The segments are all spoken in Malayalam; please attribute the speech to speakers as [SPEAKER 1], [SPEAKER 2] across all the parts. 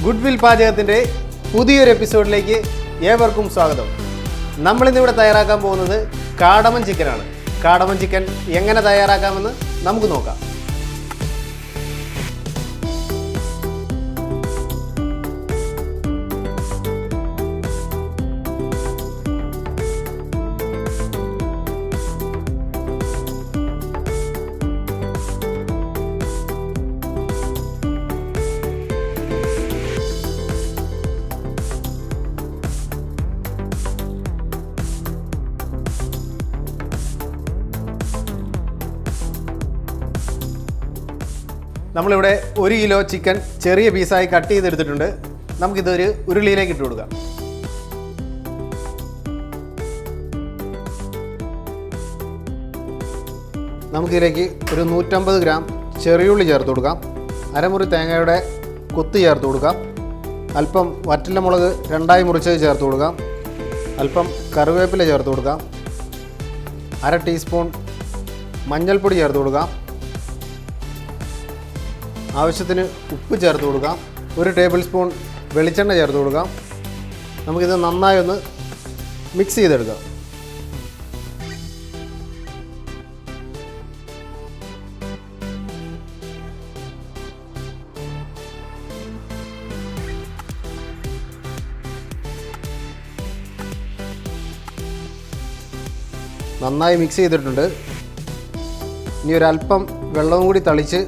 [SPEAKER 1] ഗുഡ്വിൽ പാചകത്തിൻ്റെ പുതിയൊരു എപ്പിസോഡിലേക്ക് ഏവർക്കും സ്വാഗതം. നമ്മളിന്നിവിടെ തയ്യാറാക്കാൻ പോകുന്നത് കാടമൻ ചിക്കനാണ്. കാടമൻ ചിക്കൻ എങ്ങനെ തയ്യാറാക്കാമെന്ന് നമുക്ക് നോക്കാം. നമ്മളിവിടെ 1 കിലോ ചിക്കൻ ചെറിയ പീസായി കട്ട് ചെയ്തെടുത്തിട്ടുണ്ട്. നമുക്കിതൊരു ഉരുളിയിലേക്ക് ഇട്ട് കൊടുക്കാം. നമുക്കിതിലേക്ക് ഒരു 150 ഗ്രാം ചെറിയുള്ളി ചേർത്ത് കൊടുക്കാം. അരമുറി തേങ്ങയുടെ കൊത്ത് ചേർത്ത് കൊടുക്കാം. അല്പം വറ്റൽമുളക് 2ആയി മുറിച്ചത് ചേർത്ത് കൊടുക്കാം. അല്പം കറിവേപ്പില ചേർത്ത് കൊടുക്കാം. 1/2 ടീസ്പൂൺ മഞ്ഞൾപ്പൊടി ചേർത്ത് കൊടുക്കാം. ആവശ്യത്തിന് ഉപ്പ് ചേർത്ത് കൊടുക്കാം. 1 ടേബിൾ സ്പൂൺ വെളിച്ചെണ്ണ ചേർത്ത് കൊടുക്കാം. നമുക്കിത് നന്നായി ഒന്ന് മിക്സ് ചെയ്തെടുക്കാം. നന്നായി മിക്സ് ചെയ്തിട്ടുണ്ട്. ഇനി ഒരല്പം വെള്ളവും കൂടി തളിച്ച്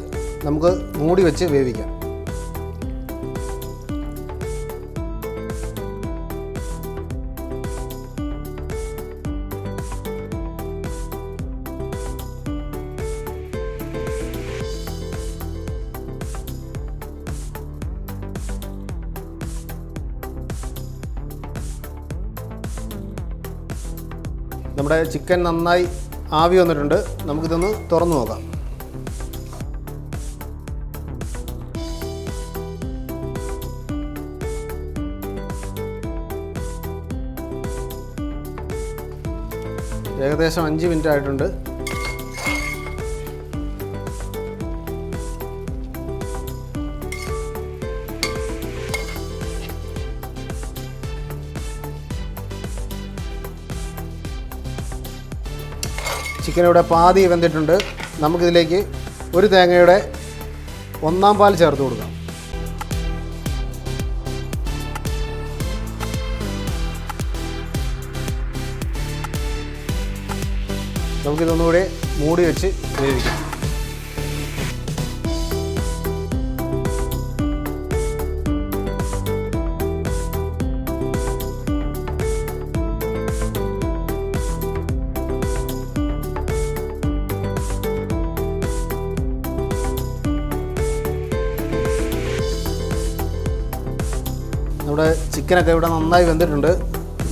[SPEAKER 1] നമുക്ക് മൂടി വെച്ച് വേവിക്കാം. നമ്മുടെ ചിക്കൻ നന്നായി ആവി വന്നിട്ടുണ്ട്. നമുക്കിതൊന്ന് തുറന്നു നോക്കാം. ഏകദേശം 5 മിനിറ്റ് ആയിട്ടുണ്ട്. ചിക്കൻ ഇവിടെ പാതി വെന്തിട്ടുണ്ട്. നമുക്കിതിലേക്ക് 1 തേങ്ങയുടെ 1/4 പാൽ ചേർത്ത് കൊടുക്കാം. നമുക്കിതൊന്നുകൂടി മൂടി വെച്ച് വേവിക്കാം. നമ്മുടെ ചിക്കനൊക്കെ ഇവിടെ നന്നായി വെന്തിട്ടുണ്ട്.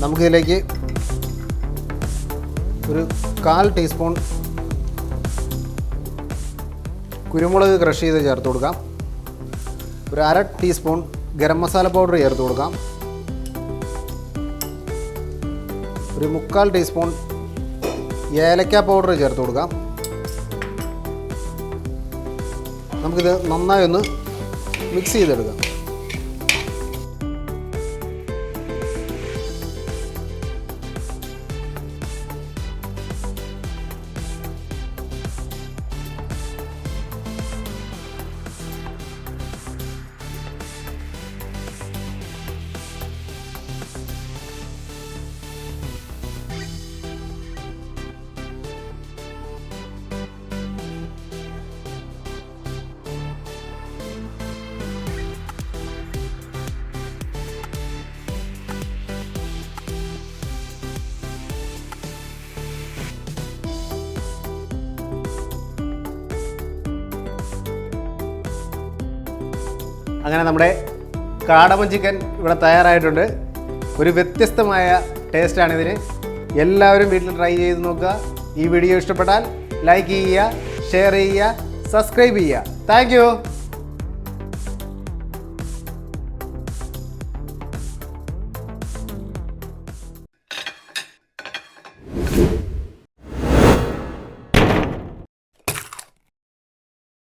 [SPEAKER 1] നമുക്കിതിലേക്ക് ഒരു 1/4 ടീസ്പൂൺ കുരുമുളക് ക്രഷ് ചെയ്ത് ചേർത്ത് കൊടുക്കാം. ഒരു 1/2 ടീസ്പൂൺ ഗരം മസാല പൗഡർ ചേർത്ത് കൊടുക്കാം. ഒരു 3/4 ടീസ്പൂൺ ഏലക്ക പൗഡർ ചേർത്ത് കൊടുക്കാം. നമുക്കിത് നന്നായി ഒന്ന് മിക്സ് ചെയ്തെടുക്കാം. അങ്ങനെ നമ്മുടെ കാടമൻ ചിക്കൻ ഇവിടെ തയ്യാറായിട്ടുണ്ട്. ഒരു വ്യത്യസ്തമായ ടേസ്റ്റാണിതിന്. എല്ലാവരും വീട്ടിൽ ട്രൈ ചെയ്ത് നോക്കുക. ഈ വീഡിയോ ഇഷ്ടപ്പെട്ടാൽ ലൈക്ക് ചെയ്യുക, ഷെയർ ചെയ്യുക, സബ്സ്ക്രൈബ് ചെയ്യുക. Thank you.